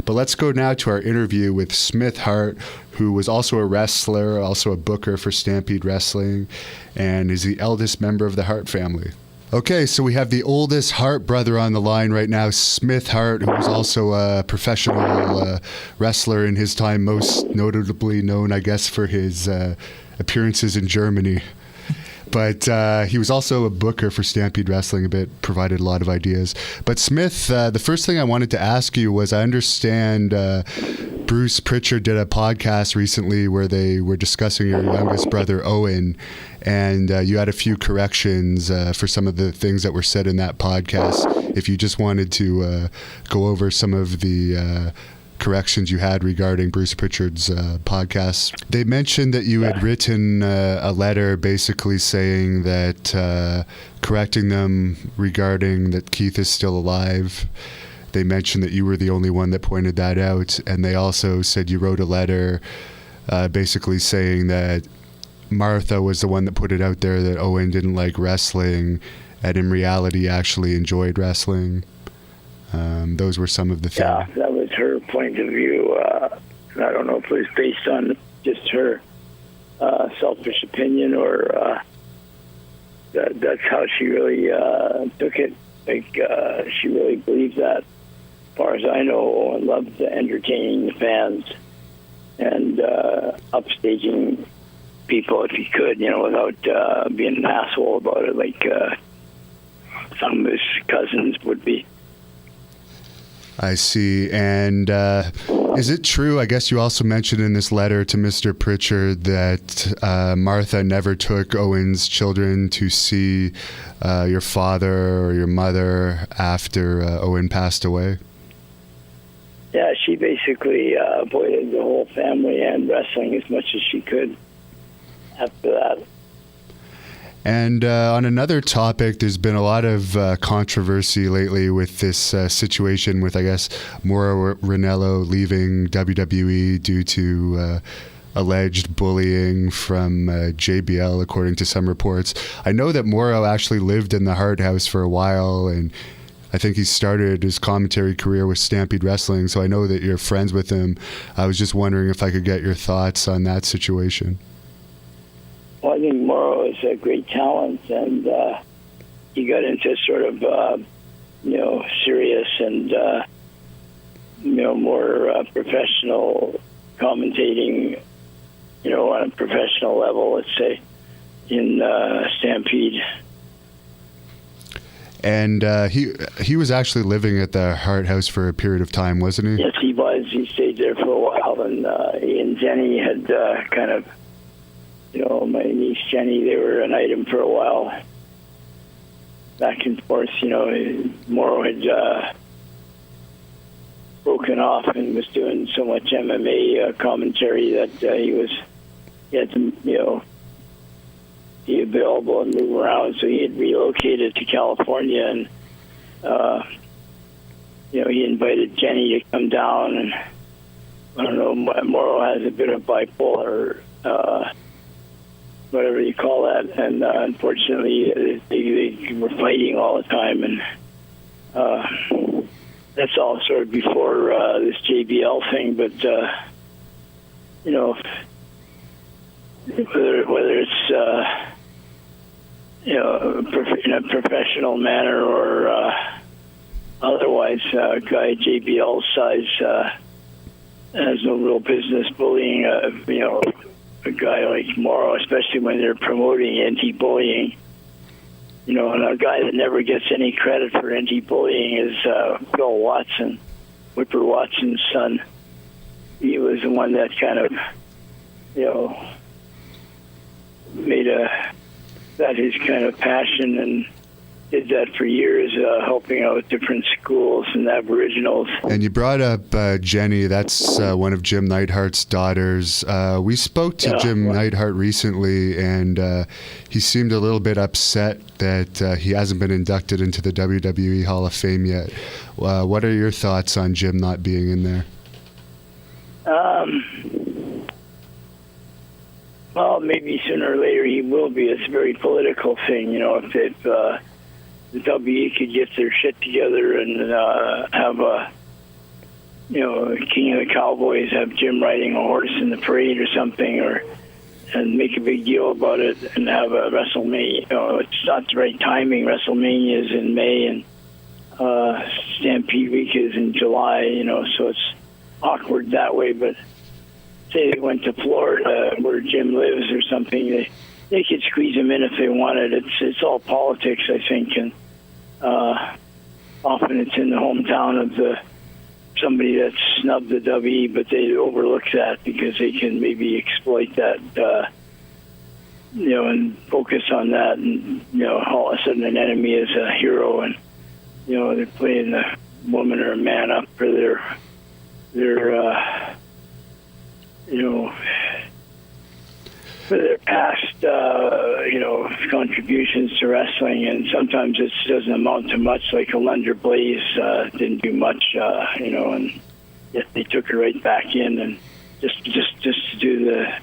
But let's go now to our interview with Smith Hart, who was also a wrestler, also a booker for Stampede Wrestling, and is the eldest member of the Hart family. Okay, so we have the oldest Hart brother on the line right now, Smith Hart, who was also a professional wrestler in his time, most notably known, I guess, for his appearances in Germany. But he was also a booker for Stampede Wrestling, provided a lot of ideas. But Smith, the first thing I wanted to ask you was, I understand Bruce Pritchard did a podcast recently where they were discussing your youngest brother, Owen, and you had a few corrections for some of the things that were said in that podcast. If you just wanted to go over some of the corrections you had regarding Bruce Pritchard's podcast. They mentioned that you had written a letter basically saying that, correcting them regarding that Keith is still alive. They mentioned that you were the only one that pointed that out, and they also said you wrote a letter basically saying that Martha was the one that put it out there that Owen didn't like wrestling, and in reality actually enjoyed wrestling. Those were some of the things. Yeah, that was her point of view. I don't know if it was based on just her selfish opinion or that's how she really took it. Like, she really believed that. As far as I know, Owen loved entertaining the fans and upstaging people if he could, without being an asshole about it like some of his cousins would be. I see. And is it true, I guess you also mentioned in this letter to Mr. Pritchard that Martha never took Owen's children to see your father or your mother after Owen passed away? Yeah, she basically avoided the whole family and wrestling as much as she could after that. And on another topic, there's been a lot of controversy lately with this situation with, I guess, Mauro Ranallo leaving WWE due to alleged bullying from JBL, according to some reports. I know that Mauro actually lived in the Hart House for a while, and I think he started his commentary career with Stampede Wrestling, so I know that you're friends with him. I was just wondering if I could get your thoughts on that situation. Well, I think Mauro is a great talent, and he got into sort of, serious and, more professional commentating, on a professional level, let's say, in Stampede. And he was actually living at the Hart House for a period of time, wasn't he? Yes, he was. He stayed there for a while, and he and Jenny had kind of, my niece Jenny, they were an item for a while. Back and forth, Mauro had broken off and was doing so much MMA commentary that he had to, be available and move around. So he had relocated to California, and he invited Jenny to come down. And I don't know, Mauro has a bit of bipolar. Whatever you call that, and unfortunately they were fighting all the time, and that's all sort of before this JBL thing. But whether it's in a professional manner or otherwise, a guy JBL's size has no real business bullying a guy like Mauro, especially when they're promoting anti-bullying. And a guy that never gets any credit for anti-bullying is Bill Watson, Whipper Watson's son. He was the one that kind of, made that his kind of passion, and did that for years, helping out different schools and Aboriginals. And you brought up Jenny. That's one of Jim Neidhart's daughters. We spoke to Jim Neidhart recently, and he seemed a little bit upset that he hasn't been inducted into the WWE Hall of Fame yet. What are your thoughts on Jim not being in there? Well, maybe sooner or later he will be. It's a very political thing, if the W could get their shit together and have a King of the Cowboys, have Jim riding a horse in the parade or something, and make a big deal about it, and have a WrestleMania. It's not the right timing. WrestleMania is in May, and Stampede Week is in July. So it's awkward that way. But say they went to Florida, where Jim lives, or something, they could squeeze him in if they wanted. It's all politics, I think, and often it's in the hometown of somebody that snubbed the WE, but they overlook that because they can maybe exploit that, and focus on that, and all of a sudden an enemy is a hero, and they're playing the woman or a man up for their for their past, contributions to wrestling, and sometimes it doesn't amount to much. Like Alundra Blaze didn't do much, and yet they took her right back in, and just to do the.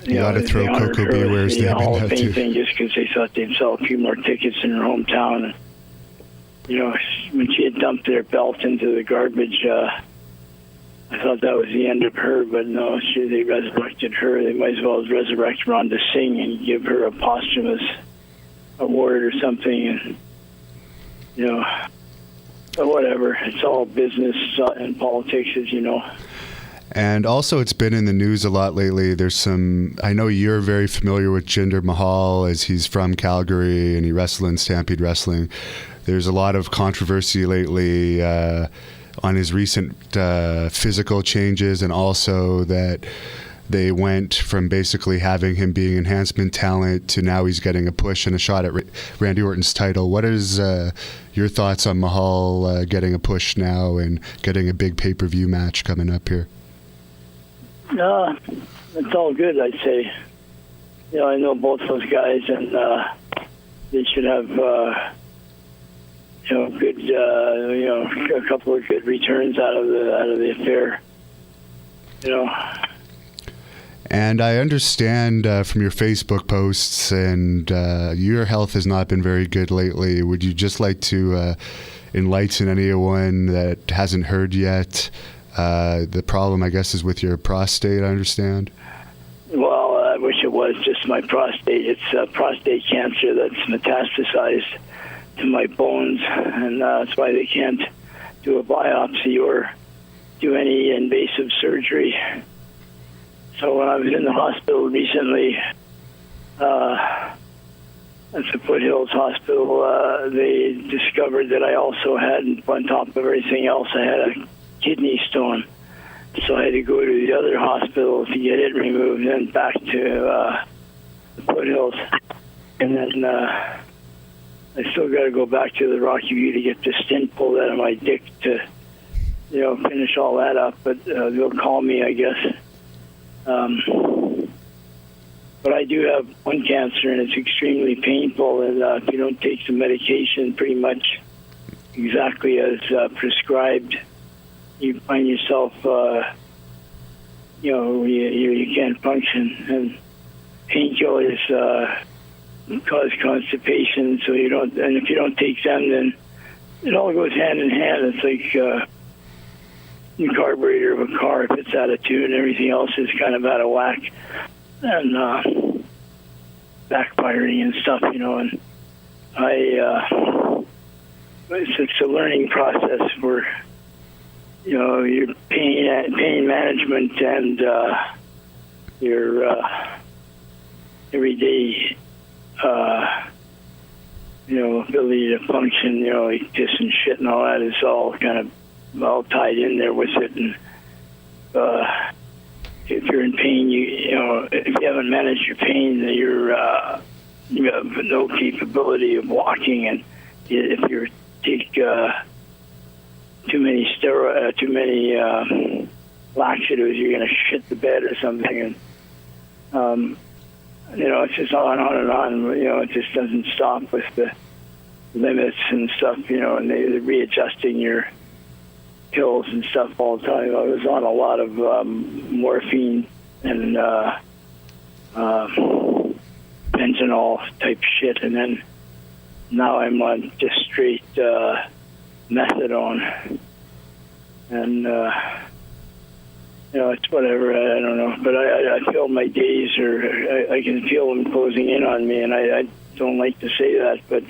You got to throw Coco Beware's name Hall in of that Fame too. thing just because they thought they'd sell a few more tickets in her hometown. And, when she had dumped their belt into the garbage, I thought that was the end of her, but no, they resurrected her. They might as well resurrect Rhonda Singh and give her a posthumous award or something. And, but whatever. It's all business and politics, as you know. And also, it's been in the news a lot lately. I know you're very familiar with Jinder Mahal, as he's from Calgary and he wrestled in Stampede Wrestling. There's a lot of controversy lately on his recent physical changes, and also that they went from basically having him being enhancement talent to now he's getting a push and a shot at Randy Orton's title. What is your thoughts on Mahal getting a push now and getting a big pay-per-view match coming up here? It's all good, I'd say. I know both those guys, and they should have good, a couple of good returns out of the affair. And I understand from your Facebook posts, and your health has not been very good lately. Would you just like to enlighten anyone that hasn't heard yet? The problem, I guess, is with your prostate, I understand. Well, I wish it was just my prostate. It's prostate cancer that's metastasized to my bones, and that's why they can't do a biopsy or do any invasive surgery. So when I was in the hospital recently, at the Foothills Hospital, they discovered that I also had, on top of everything else, I had a kidney stone. So I had to go to the other hospital to get it removed, then back to the Foothills. And then I still got to go back to the Rocky View to get the stent pulled out of my dick to, finish all that up. But they'll call me, I guess. But I do have one cancer, and it's extremely painful. And if you don't take some medication pretty much exactly as prescribed, you find yourself, you can't function. And painkillers cause constipation, so you don't. And if you don't take them, then it all goes hand in hand. It's like the carburetor of a car. If it's out of tune, everything else is kind of out of whack, and backfiring and stuff. And it's a learning process for your pain management and your everyday ability to function. Like piss and shit and all that is all kind of all tied in there with it. And if you're in pain, if you haven't managed your pain, then you have no capability of walking. And if you take too many laxatives, you're going to shit the bed or something. And it's just on and on. It just doesn't stop with the limits and stuff. And they're readjusting your pills and stuff all the time. I was on a lot of morphine and fentanyl type shit, and then now I'm on just straight methadone. And it's whatever. I don't know, but I feel my days are. I can feel them closing in on me, and I don't like to say that, but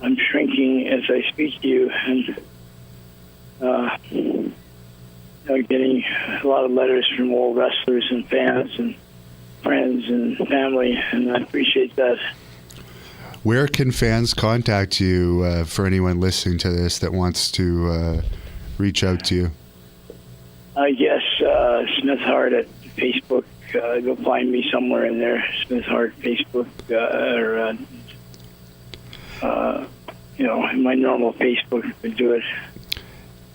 I'm shrinking as I speak to you, and getting a lot of letters from old wrestlers and fans and friends and family, and I appreciate that. Where can fans contact you for anyone listening to this that wants to reach out to you? I guess Smith Hart at Facebook. You'll find me somewhere in there. Smith Hart Facebook, or my normal Facebook would do it.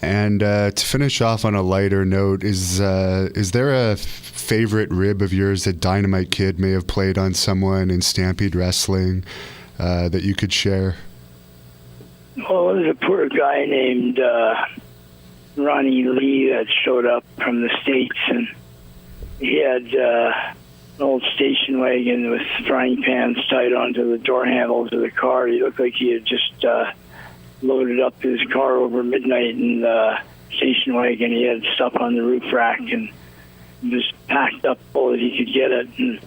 And to finish off on a lighter note, is there a favorite rib of yours that Dynamite Kid may have played on someone in Stampede Wrestling that you could share? Well, there's a poor guy named Ronnie Lee that showed up from the States, and he had an old station wagon with frying pans tied onto the door handles of the car. He looked like he had just loaded up his car over midnight in the station wagon. He had stuff on the roof rack and just packed up all that he could get it. And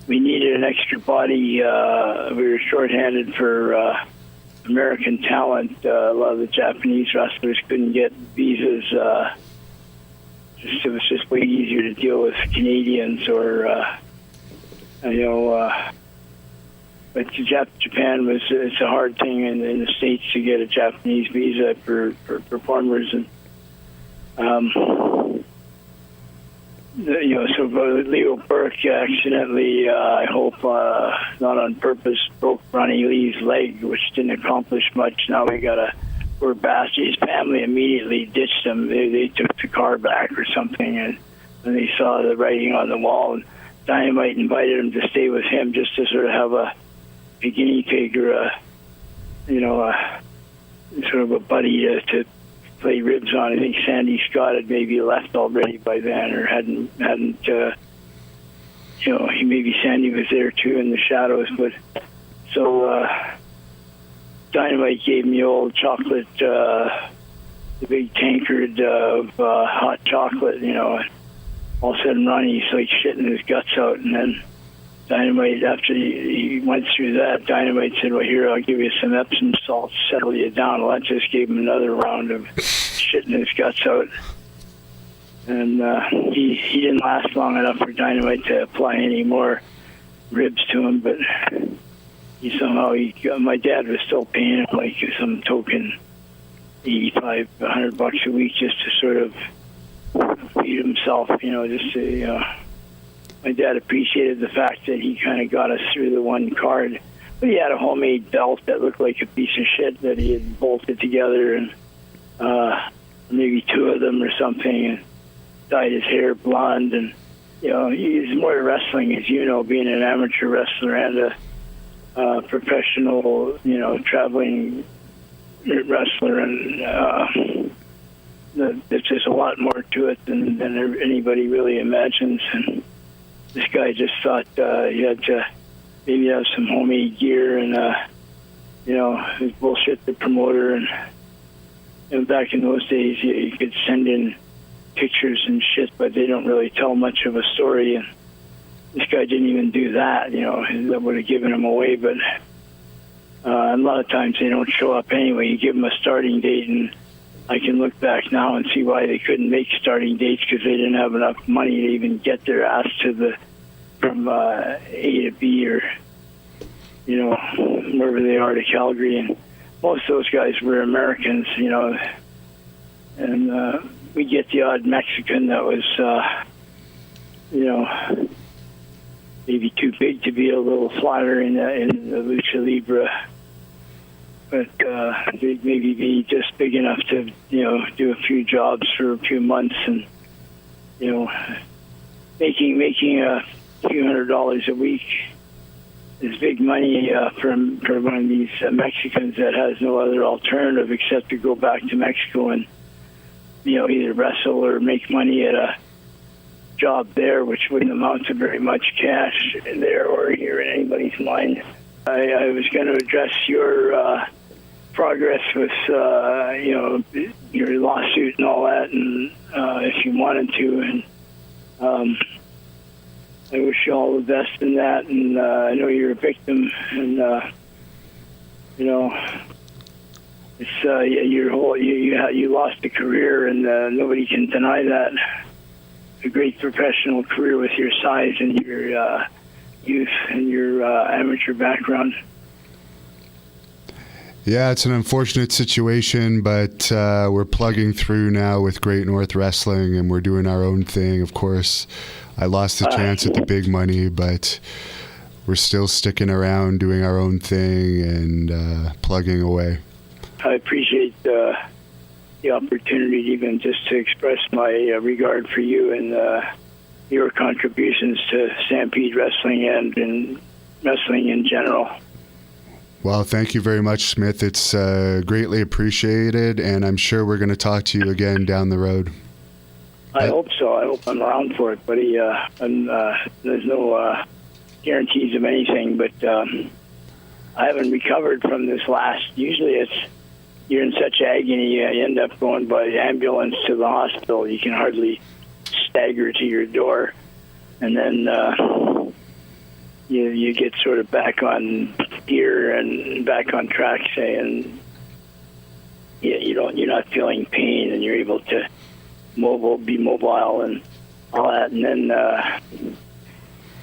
we needed an extra body. We were shorthanded for American talent. A lot of the Japanese wrestlers couldn't get visas. It was just way easier to deal with Canadians or, but Japan was, it's a hard thing in the States to get a Japanese visa for performers. And, so Leo Burke accidentally, I hope not on purpose, broke Ronnie Lee's leg, which didn't accomplish much. Now we got a poor bastard. His family immediately ditched him. They took the car back or something, and they saw the writing on the wall. And Dynamite invited him to stay with him just to sort of have a guinea pig or sort of a buddy to play ribs on. I think Sandy Scott had maybe left already by then, or hadn't. Maybe Sandy was there too in the shadows. But so Dynamite gave me old chocolate, the big tankard of hot chocolate. All of a sudden Ronnie's like shitting his guts out, and then Dynamite, after he went through that, Dynamite said, well, here, I'll give you some Epsom salt, settle you down. Well, that just gave him another round of shitting his guts out. And he didn't last long enough for Dynamite to apply any more ribs to him, but my dad was still paying him like some token $85, $100 a week just to sort of feed himself, just to, my dad appreciated the fact that he kind of got us through the one card. But he had a homemade belt that looked like a piece of shit that he had bolted together, and maybe two of them or something, and dyed his hair blonde. And, he's more to wrestling, as you know, being an amateur wrestler and a professional, traveling wrestler. And there's just a lot more to it than anybody really imagines. And this guy just thought he had to maybe have some homemade gear and, his bullshit the promoter. And back in those days, you could send in pictures and shit, but they don't really tell much of a story. And this guy didn't even do that, that would have given him away. But a lot of times they don't show up anyway. You give them a starting date, and I can look back now and see why they couldn't make starting dates, because they didn't have enough money to even get their ass from A to B, or wherever they are, to Calgary. And most of those guys were Americans, and we get the odd Mexican that was maybe too big to be a little flatter in the lucha libre, but they'd maybe be just big enough to do a few jobs for a few months, and making a few $100s a week is big money for one of these Mexicans that has no other alternative except to go back to Mexico and either wrestle or make money at a job there, which wouldn't amount to very much cash there or here in anybody's mind. I was going to address your progress with your lawsuit and all that, and if you wanted to, and I wish you all the best in that. And I know you're a victim, and it's you lost a career, and nobody can deny that. A great professional career with your size and your youth and your amateur background. Yeah, it's an unfortunate situation, but we're plugging through now with Great North Wrestling, and we're doing our own thing. Of course, I lost the chance at the big money, but we're still sticking around, doing our own thing, and plugging away. I appreciate the opportunity even just to express my regard for you and your contributions to Stampede Wrestling and in wrestling in general. Well, thank you very much, Smith. It's greatly appreciated, and I'm sure we're going to talk to you again down the road. I hope so. I hope I'm around for it, buddy. There's no guarantees of anything, but I haven't recovered from this last. Usually you're in such agony, you end up going by ambulance to the hospital. You can hardly stagger to your door, and then you get sort of back on gear and back on track, say, and you're not feeling pain, and you're able to be mobile and all that. And then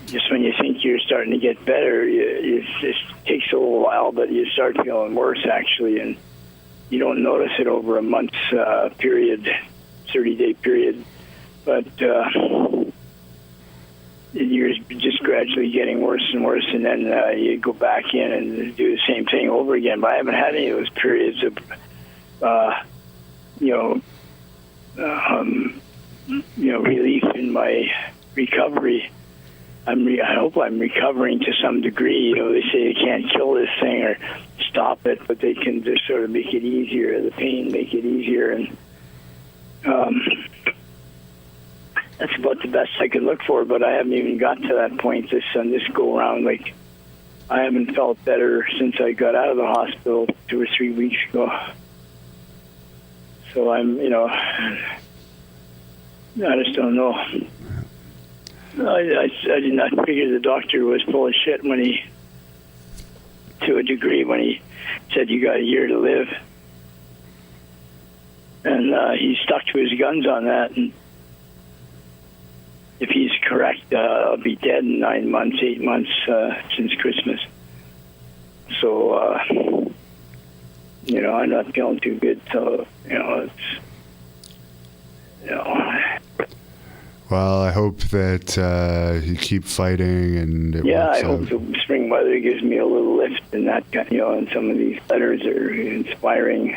just when you think you're starting to get better, it takes a little while, but you start feeling worse actually, and you don't notice it over a month's period, 30-day period, but you're just gradually getting worse and worse, and then you go back in and do the same thing over again. But I haven't had any of those periods of, relief in my recovery. I hope I'm recovering to some degree. They say you can't kill this thing or stop it, but they can just sort of make it easier, the pain make it easier, and that's about the best I could look for. But I haven't even got to that point this go around. Like, I haven't felt better since I got out of the hospital 2 or 3 weeks ago. So I'm, I just don't know. I did not figure the doctor was full of shit to a degree, when he said you got a year to live. And he stuck to his guns on that. And if he's correct, I'll be dead in 9 months, 8 months since Christmas. So, I'm not feeling too good. So, Well, I hope that you keep fighting, and it works I hope the spring weather gives me a little lift, and that, and some of these letters are inspiring.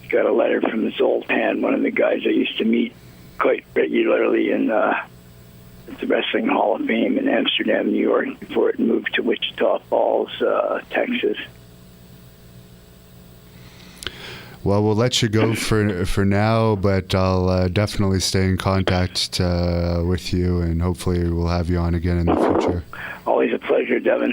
Got a letter from Zoltan, one of the guys I used to meet quite regularly in at the Wrestling Hall of Fame in Amsterdam, New York, before it moved to Wichita Falls, Texas. Well, we'll let you go for now, but I'll definitely stay in contact with you, and hopefully we'll have you on again in the future. Always a pleasure, Devin.